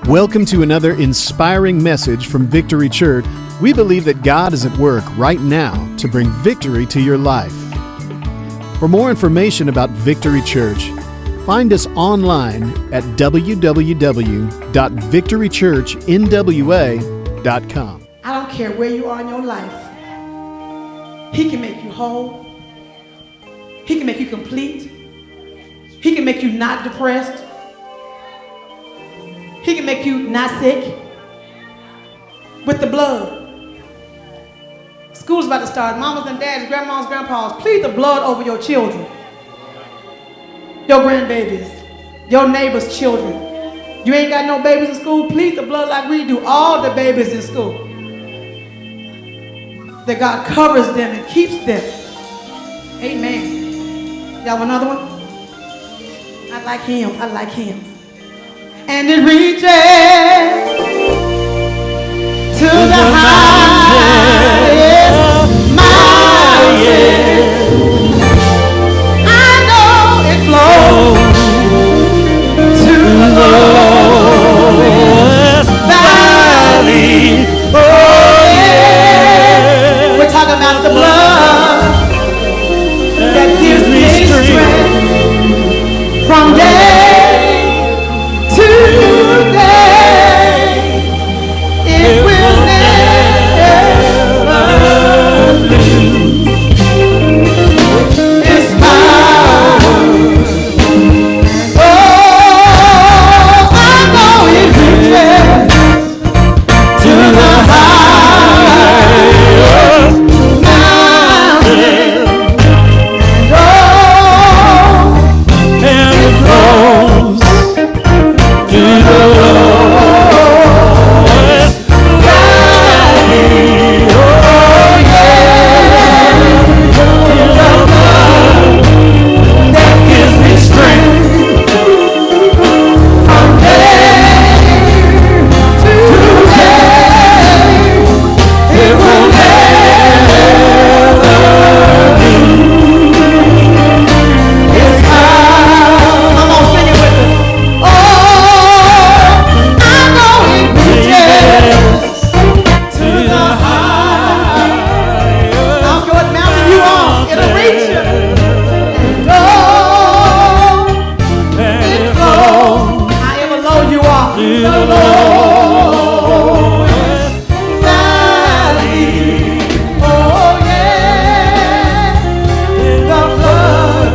Welcome to another inspiring message from Victory Church. We believe that God is at work right now to bring victory to your life. For more information about Victory Church, find us online at www.victorychurchnwa.com. I don't care where you are in your life. He can make you whole. He can make you complete. He can make you not depressed. He can make you not sick. With the blood. School's about to start. Mamas and dads, grandmas, grandpas, plead the blood over your children. Your grandbabies. Your neighbor's children. You ain't got no babies in school, plead the blood like we do. All the babies in school. That God covers them and keeps them. Amen. Y'all want another one? I like him. I like him. And it reaches to the highest mountain. I know it flows to the lowest valley. Oh yeah. We're talking about the blood that gives me strength from day to day. It will never lose its power. Oh, I know it reaches to the highest mountain. Oh, and it flows to the lowest valley. Oh yeah, the blood that gives me strength from day to day. It will never lose its power. Come on, sing it with us. Oh, I know it reaches to the highest. I don't care what mountain you on, it'll reach you. And oh, it flows. However low you are, the lowest valley. Oh yeah, the blood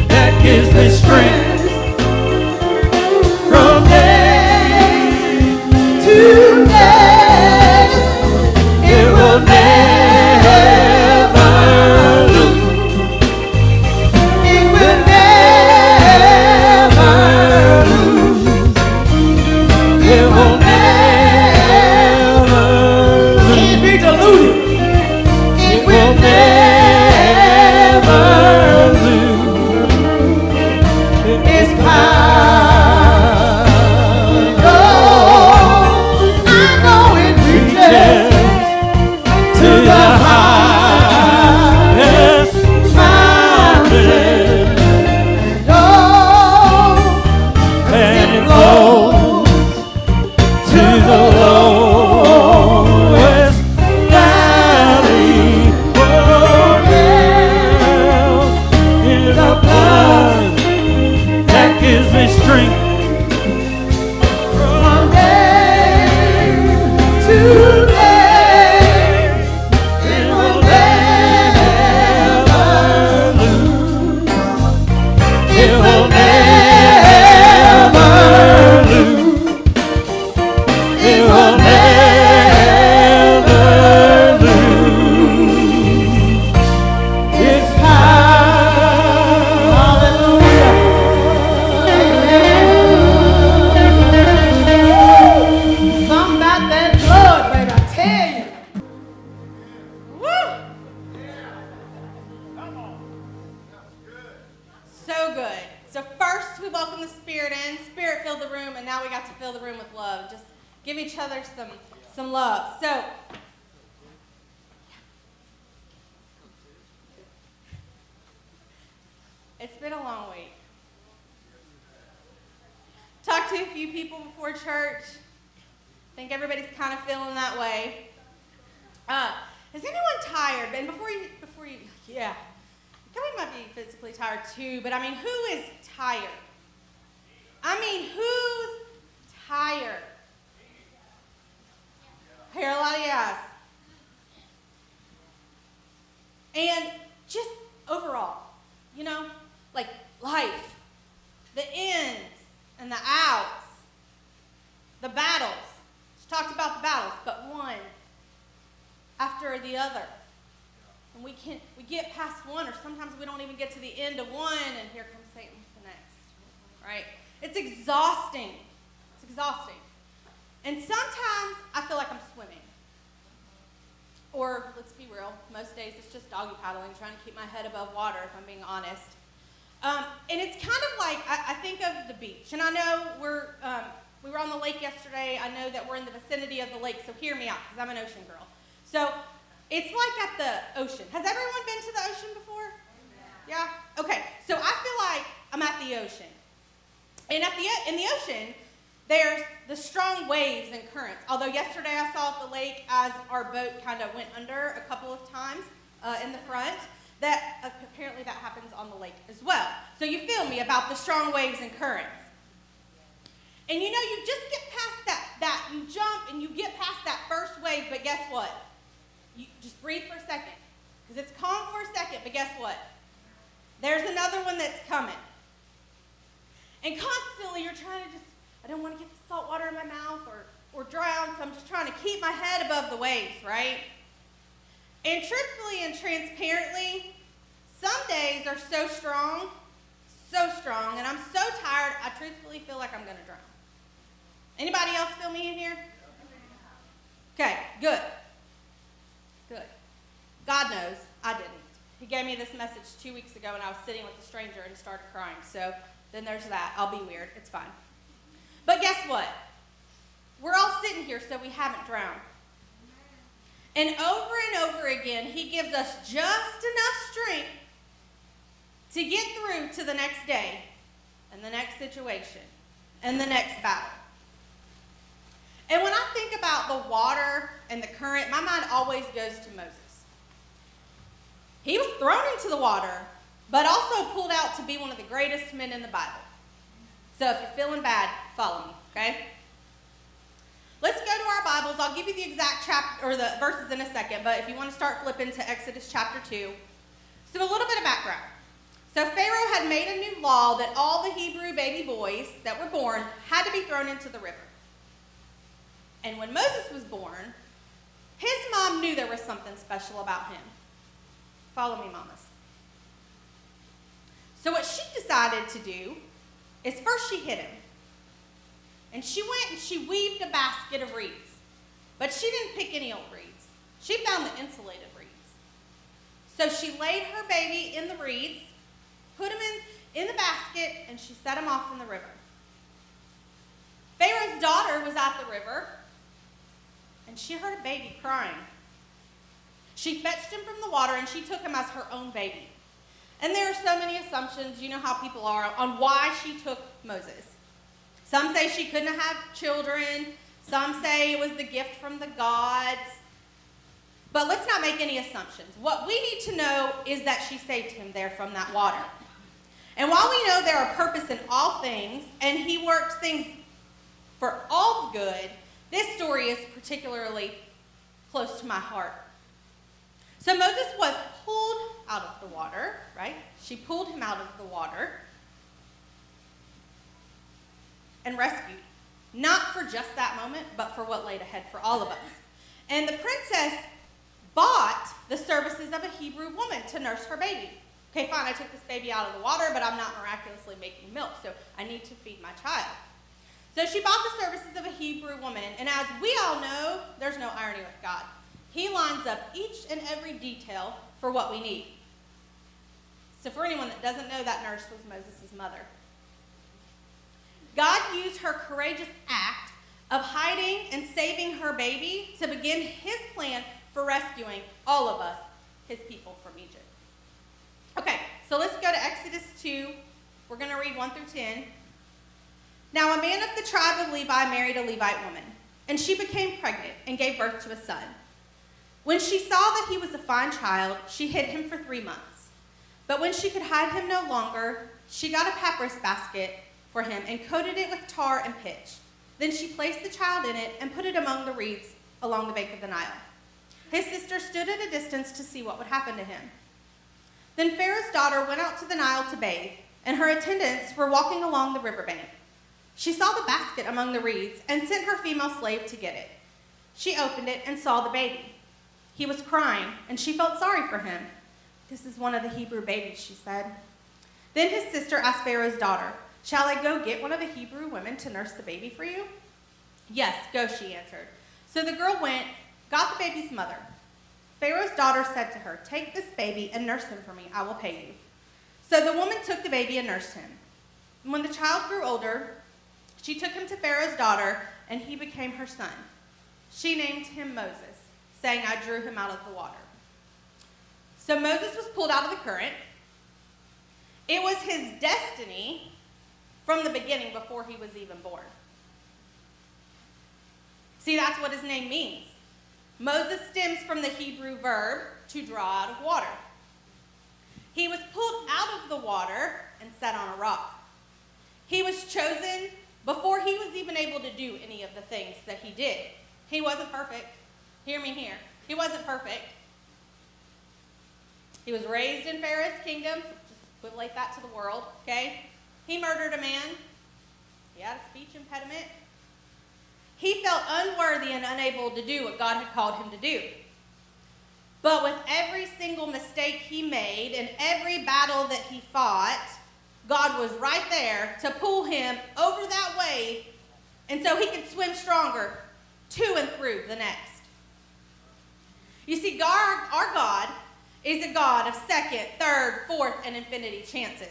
that gives me strength from day to day. It will never lose. It will never lose. It will never lose. Can't be diluted. It will never lose its power. Oh, I know it reaches to the highest mountain. And oh, and it flows to the lowest valley. Oh yeah, in the blood that gives me strength from day to day. It will never lose. It will never lose. It will never lose its power. Hallelujah. Something about that blood, baby, I tell you. Woo! So good. So first we welcome the Spirit in. Spirit filled the room, and now we got to fill the room with love. Just give each other some love. So It's been a long week. Talked to a few people before church. Think everybody's kind of feeling that way. Is anyone tired? And before you, yeah. Somebody might be physically tired too, but I mean, who is tired? I mean, who's tired? I hear a lot of yes. And just overall, you know, like life, the ins and the outs, the battles. She talked about the battles, but one after the other. And we get past one, or sometimes we don't even get to the end of one, and here comes Satan with the next, right? It's exhausting. It's exhausting. And sometimes I feel like I'm swimming. Or, let's be real, most days it's just doggy paddling, trying to keep my head above water, if I'm being honest. And it's kind of like, I think of the beach. And I know we were on the lake yesterday. I know that we're in the vicinity of the lake, so hear me out, because I'm an ocean girl. So, it's like at the ocean. Has everyone been to the ocean before? Yeah? Okay, so I feel like I'm at the ocean. And in the ocean, there's the strong waves and currents. Although yesterday I saw at the lake as our boat kind of went under a couple of times in the front, that apparently that happens on the lake as well. So you feel me about the strong waves and currents. And you know, you just get past that you jump and you get past that first wave, but guess what? You just breathe for a second, because it's calm for a second, but guess what? There's another one that's coming. And constantly you're trying to I don't want to get the salt water in my mouth or drown, so I'm just trying to keep my head above the waves, right? And truthfully and transparently, some days are so strong, and I'm so tired, I truthfully feel like I'm going to drown. Anybody else feel me in here? Okay, good. Good. God knows I didn't. He gave me this message 2 weeks ago, and I was sitting with a stranger and started crying. So then there's that. I'll be weird. It's fine. But guess what? We're all sitting here, so we haven't drowned. And over again, he gives us just enough strength to get through to the next day, and the next situation, and the next battle. And when I think about the water and the current, my mind always goes to Moses. He was thrown into the water, but also pulled out to be one of the greatest men in the Bible. So if you're feeling bad, follow me, okay? Let's go to our Bibles. I'll give you the exact chapter or the verses in a second, but if you want to start flipping to Exodus chapter 2. So a little bit of background. So Pharaoh had made a new law that all the Hebrew baby boys that were born had to be thrown into the river. And when Moses was born, his mom knew there was something special about him. Follow me, mamas. So what she decided to do is first she hid him. And she went and she weaved a basket of reeds. But she didn't pick any old reeds. She found the insulated reeds. So she laid her baby in the reeds, put him in the basket, and she set him off in the river. Pharaoh's daughter was at the river, and she heard a baby crying. She fetched him from the water, and she took him as her own baby. And there are so many assumptions, you know how people are, on why she took Moses. Some say she couldn't have children. Some say it was the gift from the gods. But let's not make any assumptions. What we need to know is that she saved him there from that water. And while we know there are purpose in all things, and he works things for all good, this story is particularly close to my heart. So Moses was pulled out of the water, right? She pulled him out of the water and rescued. Not for just that moment, but for what laid ahead for all of us. And the princess bought the services of a Hebrew woman to nurse her baby. Okay, fine, I took this baby out of the water, but I'm not miraculously making milk, so I need to feed my child. So she bought the services of a Hebrew woman, and as we all know, there's no irony with God. He lines up each and every detail for what we need. So for anyone that doesn't know, that nurse was Moses' mother. God used her courageous act of hiding and saving her baby to begin his plan for rescuing all of us, his people, from Egypt. Okay, so let's go to Exodus 2. We're going to read 1 through 10. Now a man of the tribe of Levi married a Levite woman, and she became pregnant and gave birth to a son. When she saw that he was a fine child, she hid him for 3 months. But when she could hide him no longer, she got a papyrus basket for him and coated it with tar and pitch. Then she placed the child in it and put it among the reeds along the bank of the Nile. His sister stood at a distance to see what would happen to him. Then Pharaoh's daughter went out to the Nile to bathe, and her attendants were walking along the riverbank. She saw the basket among the reeds and sent her female slave to get it. She opened it and saw the baby. He was crying, and she felt sorry for him. "This is one of the Hebrew babies," she said. Then his sister asked Pharaoh's daughter, "Shall I go get one of the Hebrew women to nurse the baby for you?" "Yes, go," she answered. So the girl went, got the baby's mother. Pharaoh's daughter said to her, "Take this baby and nurse him for me. I will pay you." So the woman took the baby and nursed him. And when the child grew older, she took him to Pharaoh's daughter, and he became her son. She named him Moses, saying, "I drew him out of the water." So Moses was pulled out of the current. It was his destiny from the beginning before he was even born. See, that's what his name means. Moses stems from the Hebrew verb to draw out of water. He was pulled out of the water and set on a rock. He was chosen before he was even able to do any of the things that he did. He wasn't perfect. Hear me here. He wasn't perfect. He was raised in Pharaoh's kingdom. Just equivalent that to the world, okay? He murdered a man. He had a speech impediment. He felt unworthy and unable to do what God had called him to do. But with every single mistake he made and every battle that he fought, God was right there to pull him over that wave, and so he could swim stronger to and through the next. You see, our God is a God of second, third, fourth, and infinity chances.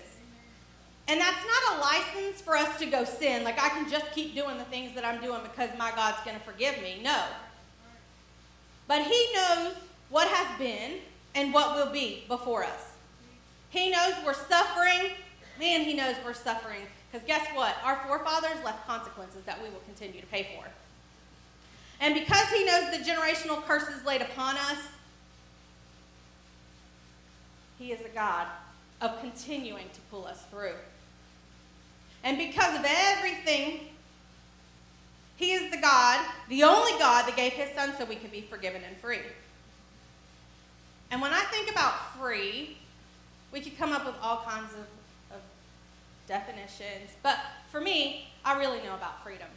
And that's not a license for us to go sin, like I can just keep doing the things that I'm doing because my God's going to forgive me. No. But he knows what has been and what will be before us. He knows we're suffering. Man, he knows we're suffering. Because guess what? Our forefathers left consequences that we will continue to pay for. And because he knows the generational curses laid upon us, he is a God of continuing to pull us through. And because of everything, he is the God, the only God that gave his son so we could be forgiven and free. And when I think about free, we could come up with all kinds of definitions. But for me, I really know about freedom.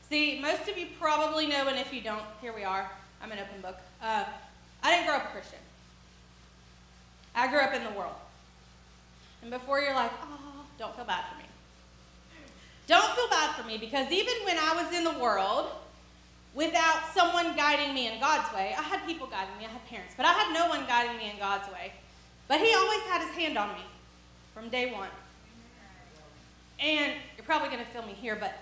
See, most of you probably know, and if you don't, here we are. I'm an open book. I didn't grow up a Christian. I grew up in the world. And before you're like, oh, don't feel bad for me. Don't feel bad for me, because even when I was in the world, without someone guiding me in God's way, I had people guiding me, I had parents, but I had no one guiding me in God's way. But he always had his hand on me from day one. And you're probably going to feel me here, but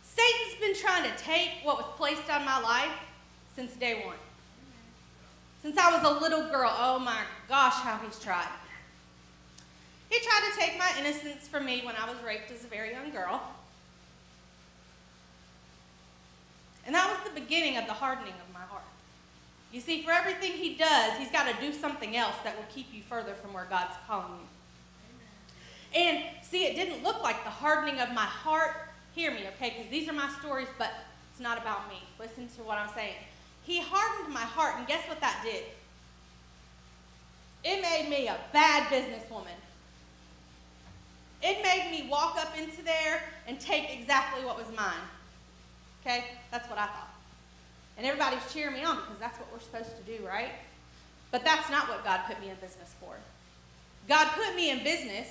Satan's been trying to take what was placed on my life since day one. Since I was a little girl, oh my gosh, how he's tried. He tried to take my innocence from me when I was raped as a very young girl. And that was the beginning of the hardening of my heart. You see, for everything he does, he's got to do something else that will keep you further from where God's calling you. And see, it didn't look like the hardening of my heart. Hear me, okay, because these are my stories, but it's not about me. Listen to what I'm saying. He hardened my heart, and guess what that did? It made me a bad businesswoman. It made me walk up into there and take exactly what was mine. Okay? That's what I thought. And everybody's cheering me on because that's what we're supposed to do, right? But that's not what God put me in business for. God put me in business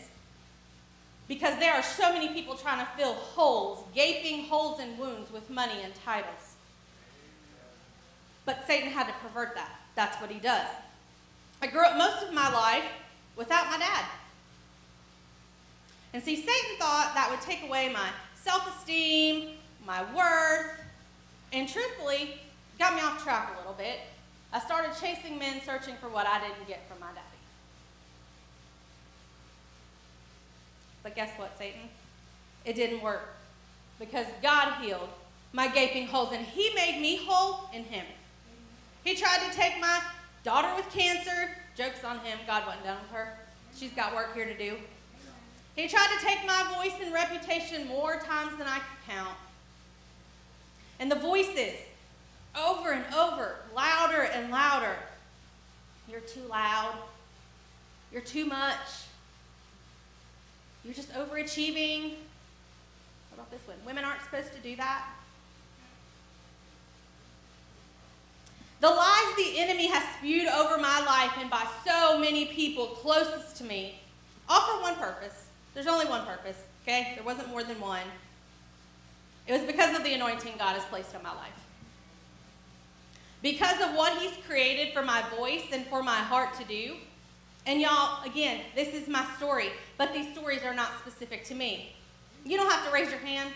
because there are so many people trying to fill holes, gaping holes and wounds with money and titles. But Satan had to pervert that. That's what he does. I grew up most of my life without my dad. And see, Satan thought that would take away my self-esteem, my worth, and truthfully, got me off track a little bit. I started chasing men, searching for what I didn't get from my daddy. But guess what, Satan? It didn't work because God healed my gaping holes, and he made me whole in him. He tried to take my daughter with cancer. Joke's on him. God wasn't done with her. She's got work here to do. He tried to take my voice and reputation more times than I could count. And the voices, over and over, louder and louder. You're too loud. You're too much. You're just overachieving. What about this one? Women aren't supposed to do that. The lies the enemy has spewed over my life and by so many people closest to me, all for one purpose. There's only one purpose, okay? There wasn't more than one. It was because of the anointing God has placed on my life. Because of what he's created for my voice and for my heart to do. And y'all, again, this is my story, but these stories are not specific to me. You don't have to raise your hand.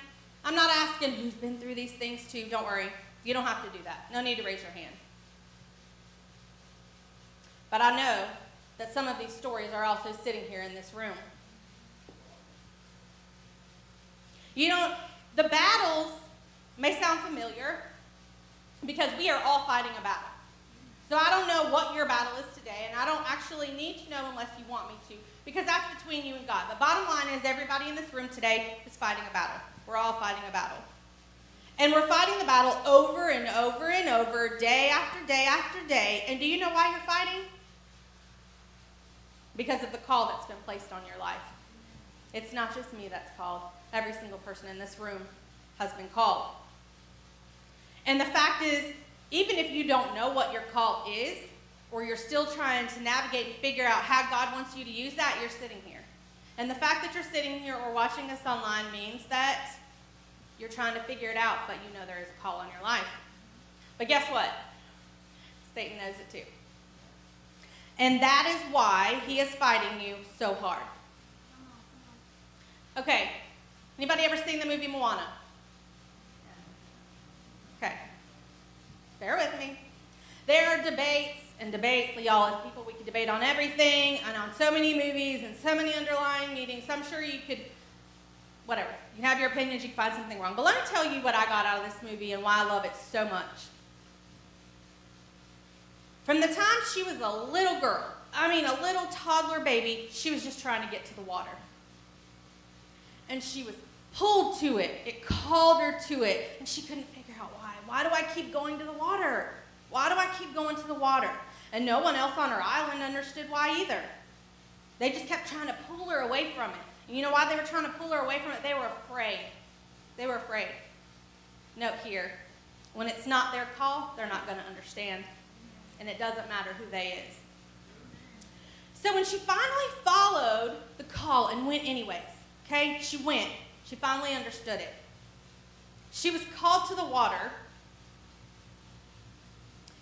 I'm not asking who's been through these things too. Don't worry. You don't have to do that. No need to raise your hand. But I know that some of these stories are also sitting here in this room. You know, the battles may sound familiar because we are all fighting a battle. So I don't know what your battle is today, and I don't actually need to know unless you want me to, because that's between you and God. The bottom line is everybody in this room today is fighting a battle. We're all fighting a battle. And we're fighting the battle over and over and over, day after day after day. And do you know why you're fighting? Because of the call that's been placed on your life. It's not just me that's called. Every single person in this room has been called. And the fact is, even if you don't know what your call is, or you're still trying to navigate and figure out how God wants you to use that, you're sitting here. And the fact that you're sitting here or watching us online means that you're trying to figure it out, but you know there is a call on your life. But guess what? Satan knows it too. And that is why he is fighting you so hard. Okay, anybody ever seen the movie Moana? Okay, bear with me. There are debates and debates, y'all, as people, we could debate on everything and on so many movies and so many underlying meanings. So I'm sure you could, whatever, you have your opinions, you can find something wrong. But let me tell you what I got out of this movie and why I love it so much. From the time she was a little girl, a little toddler baby, she was just trying to get to the water. And she was pulled to it. It called her to it. And she couldn't figure out why. Why do I keep going to the water? Why do I keep going to the water? And no one else on her island understood why either. They just kept trying to pull her away from it. And you know why they were trying to pull her away from it? They were afraid. They were afraid. Note here, when it's not their call, they're not going to understand. And it doesn't matter who they is. So when she finally followed the call and went anyways, okay, she went. She finally understood it. She was called to the water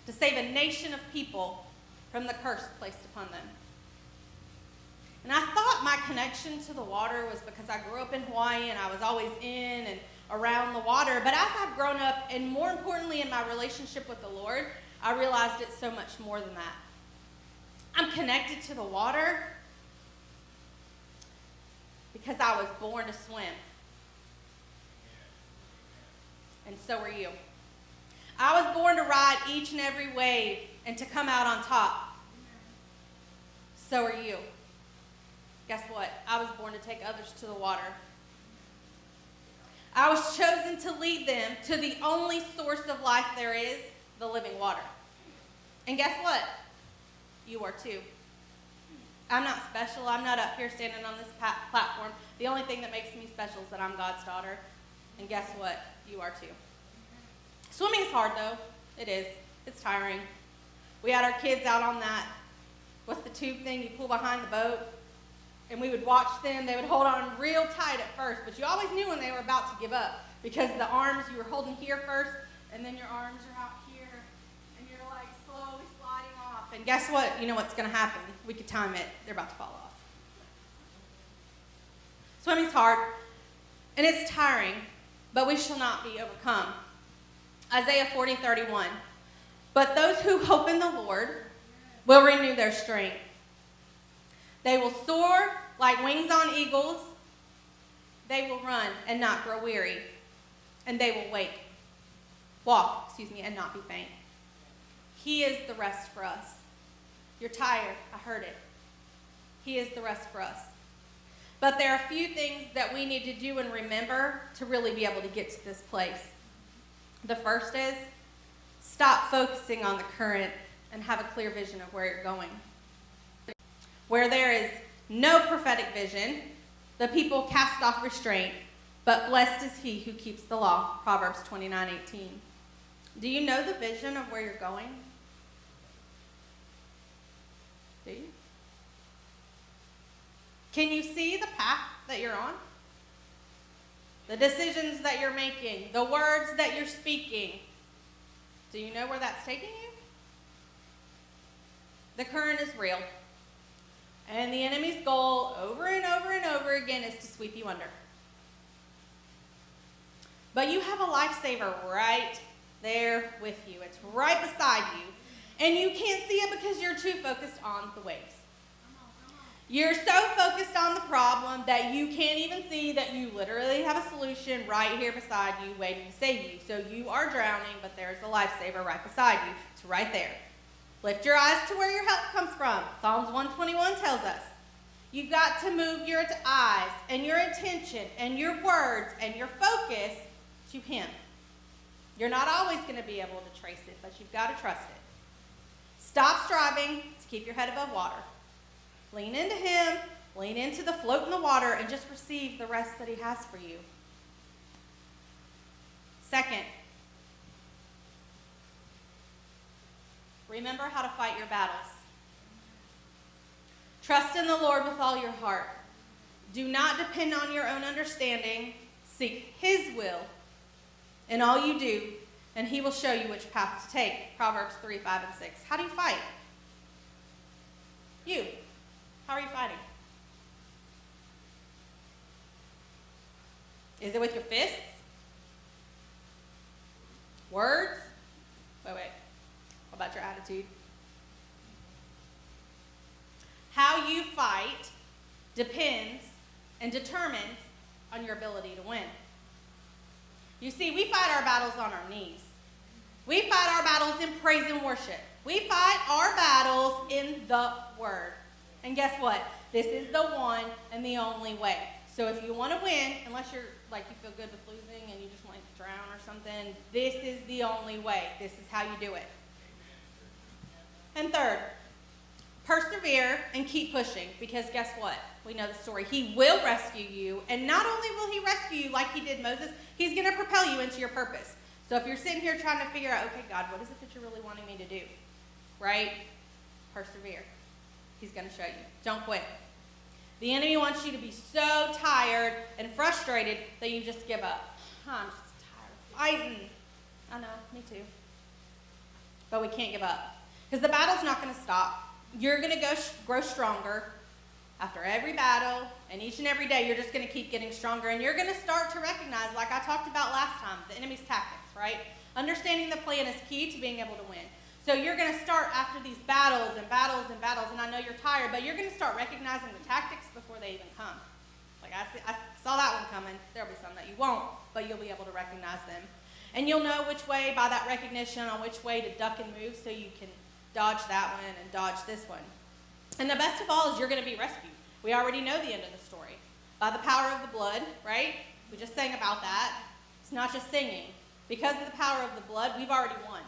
to save a nation of people from the curse placed upon them. And I thought my connection to the water was because I grew up in Hawaii and I was always in and around the water. But as I've grown up, and more importantly in my relationship with the Lord, I realized it's so much more than that. I'm connected to the water because I was born to swim. And so are you. I was born to ride each and every wave and to come out on top. So are you. Guess what? I was born to take others to the water. I was chosen to lead them to the only source of life there is, the living water. And guess what? You are too. I'm not special. I'm not up here standing on this platform. The only thing that makes me special is that I'm God's daughter. And guess what? You are too. Swimming is hard, though. It is. It's tiring. We had our kids out on that, what's the tube thing you pull behind the boat? And we would watch them. They would hold on real tight at first, but you always knew when they were about to give up because the arms, you were holding here first, and then your arms are out here, and you're like slowly sliding off. And guess what? You know what's going to happen. We could time it. They're about to fall off. Swimming's hard, and it's tiring, but we shall not be overcome. Isaiah 40:31. But those who hope in the Lord will renew their strength. They will soar like wings on eagles. They will run and not grow weary, and they will walk, and not be faint. He is the rest for us. You're tired, I heard it. He is the rest for us. But there are a few things that we need to do and remember to really be able to get to this place. The first is, stop focusing on the current and have a clear vision of where you're going. Where there is no prophetic vision, the people cast off restraint, but blessed is he who keeps the law, Proverbs 29:18. Do you know the vision of where you're going? Do you? Can you see the path that you're on? The decisions that you're making, the words that you're speaking. Do you know where that's taking you? The current is real. And the enemy's goal over and over and over again is to sweep you under. But you have a lifesaver right there with you. It's right beside you. And you can't see it because you're too focused on the waves. You're so focused on the problem that you can't even see that you literally have a solution right here beside you waiting to save you. So you are drowning, but there's a lifesaver right beside you. It's right there. Lift your eyes to where your help comes from. Psalms 121 tells us. You've got to move your eyes and your attention and your words and your focus to him. You're not always going to be able to trace it, but you've got to trust it. Stop striving to keep your head above water. Lean into him, lean into the float in the water, and just receive the rest that he has for you. Second, remember how to fight your battles. Trust in the Lord with all your heart. Do not depend on your own understanding. Seek his will in all you do, and he will show you which path to take. Proverbs 3:5-6. How do you fight? You. How are you fighting? Is it with your fists? Words? Wait. What about your attitude? How you fight depends and determines on your ability to win. You see, we fight our battles on our knees. We fight our battles in praise and worship. We fight our battles in the Word. And guess what? This is the one and the only way. So if you want to win, unless you're like you feel good with losing and you just want to drown or something, this is the only way. This is how you do it. And third, persevere and keep pushing, because guess what? We know the story. He will rescue you, and not only will he rescue you like he did Moses, he's going to propel you into your purpose. So if you're sitting here trying to figure out, okay, God, what is it that you're really wanting me to do? Right? Persevere. He's going to show you. Don't quit. The enemy wants you to be so tired and frustrated that you just give up. I'm just tired of fighting. I know, me too. But we can't give up, because the battle's not going to stop. You're going to grow stronger after every battle, and each and every day you're just going to keep getting stronger, and you're going to start to recognize, like I talked about last time, the enemy's tactics, right? Understanding the plan is key to being able to win. So you're going to start after these battles, and I know you're tired, but you're going to start recognizing the tactics before they even come. Like I saw that one coming. There'll be some that you won't, but you'll be able to recognize them. And you'll know which way, by that recognition, on which way to duck and move, so you can dodge that one and dodge this one. And the best of all is you're going to be rescued. We already know the end of the story. By the power of the blood, right? We just sang about that. It's not just singing. Because of the power of the blood, we've already won.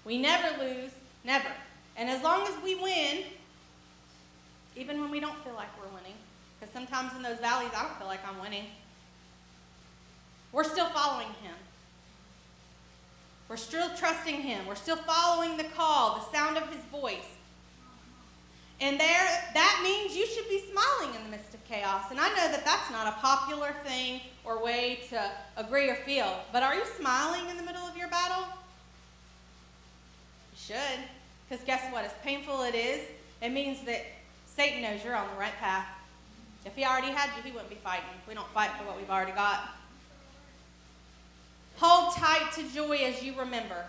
We never lose, never. And as long as we win, even when we don't feel like we're winning, because sometimes in those valleys I don't feel like I'm winning, we're still following him. We're still trusting him. We're still following the call, the sound of his voice. And that means you should be smiling in the midst of chaos. And I know that that's not a popular thing or way to agree or feel. But are you smiling in the middle of your battle? You should. Because guess what? As painful it is, it means that Satan knows you're on the right path. If he already had you, he wouldn't be fighting. We don't fight for what we've already got. Hold tight to joy as you remember.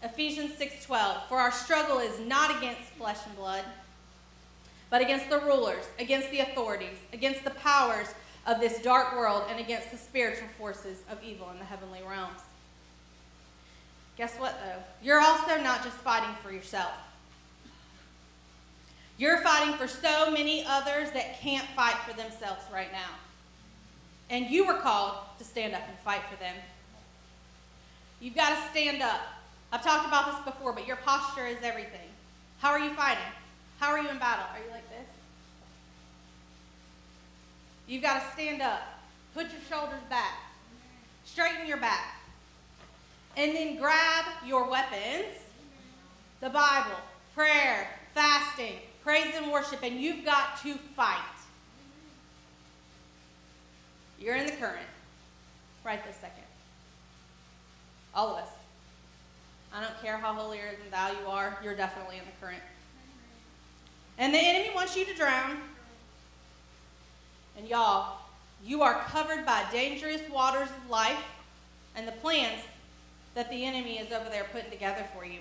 Ephesians 6:12. For our struggle is not against flesh and blood, but against the rulers, against the authorities, against the powers of this dark world, and against the spiritual forces of evil in the heavenly realms. Guess what, though? You're also not just fighting for yourself. You're fighting for so many others that can't fight for themselves right now. And you were called to stand up and fight for them. You've got to stand up. I've talked about this before, but your posture is everything. How are you fighting? How are you in battle? Are you like this? You've got to stand up. Put your shoulders back. Straighten your back. And then grab your weapons, the Bible, prayer, fasting, praise and worship, and you've got to fight. You're in the current right this second. All of us. I don't care how holier than thou you are, you're definitely in the current. And the enemy wants you to drown. And y'all, you are covered by dangerous waters of life and the plans that the enemy is over there putting together for you.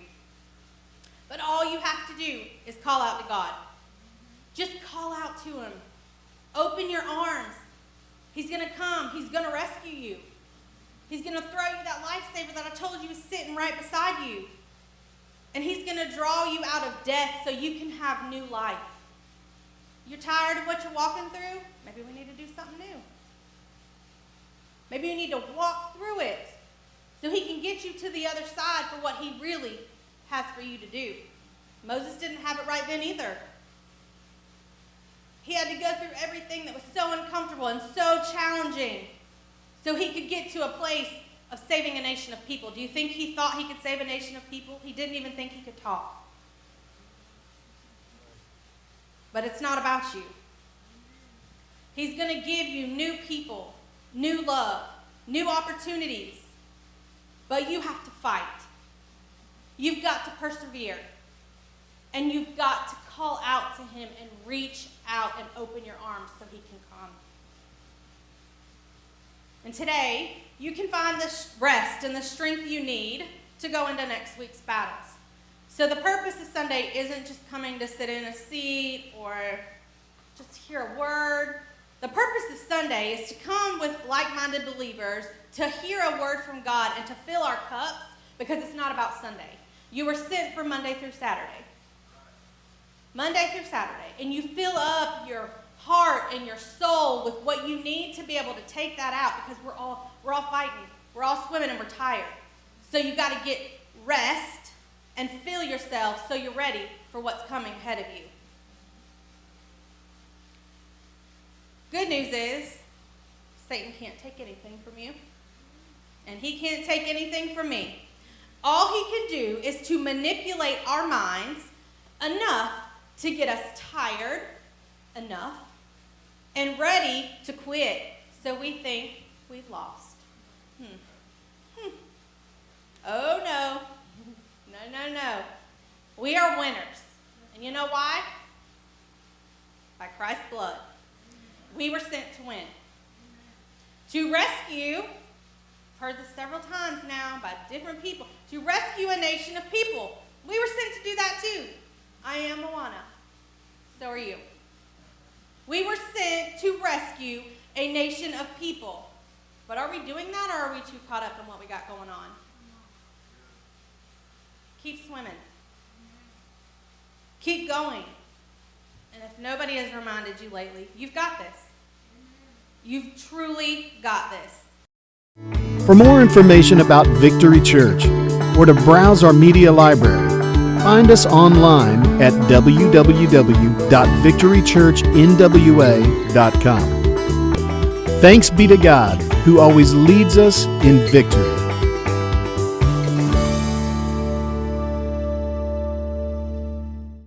But all you have to do is call out to God. Just call out to him. Open your arms. He's going to come. He's going to rescue you. He's going to throw you that lifesaver that I told you is sitting right beside you. And he's going to draw you out of death so you can have new life. You're tired of what you're walking through? Maybe we need to do something new. Maybe you need to walk through it so he can get you to the other side for what he really has for you to do. Moses didn't have it right then either. He had to go through everything that was so uncomfortable and so challenging so he could get to a place of saving a nation of people. Do you think he thought he could save a nation of people? He didn't even think he could talk. But it's not about you. He's going to give you new people, new love, new opportunities. But you have to fight. You've got to persevere. And you've got to call out to him and reach out and open your arms so he can come. And today, you can find the rest and the strength you need to go into next week's battles. So the purpose of Sunday isn't just coming to sit in a seat or just hear a word. The purpose of Sunday is to come with like-minded believers to hear a word from God and to fill our cups, because it's not about Sunday. You were sent for Monday through Saturday. Monday through Saturday. And you fill up your heart and your soul with what you need to be able to take that out, because we're all fighting. We're all swimming and we're tired. So you've got to get rest and fill yourself so you're ready for what's coming ahead of you. Good news is, Satan can't take anything from you. And he can't take anything from me. All he can do is to manipulate our minds enough to get us tired enough and ready to quit, so we think we've lost. Oh no. No. We are winners. And you know why? By Christ's blood. We were sent to win. To rescue, I've heard this several times now by different people, to rescue a nation of people. We were sent to do that too. I am Moana. So are you. We were sent to rescue a nation of people. But are we doing that, or are we too caught up in what we got going on? Keep swimming. Keep going. And if nobody has reminded you lately, you've got this. You've truly got this. For more information about Victory Church, or to browse our media library, find us online at www.victorychurchnwa.com. Thanks be to God, who always leads us in victory.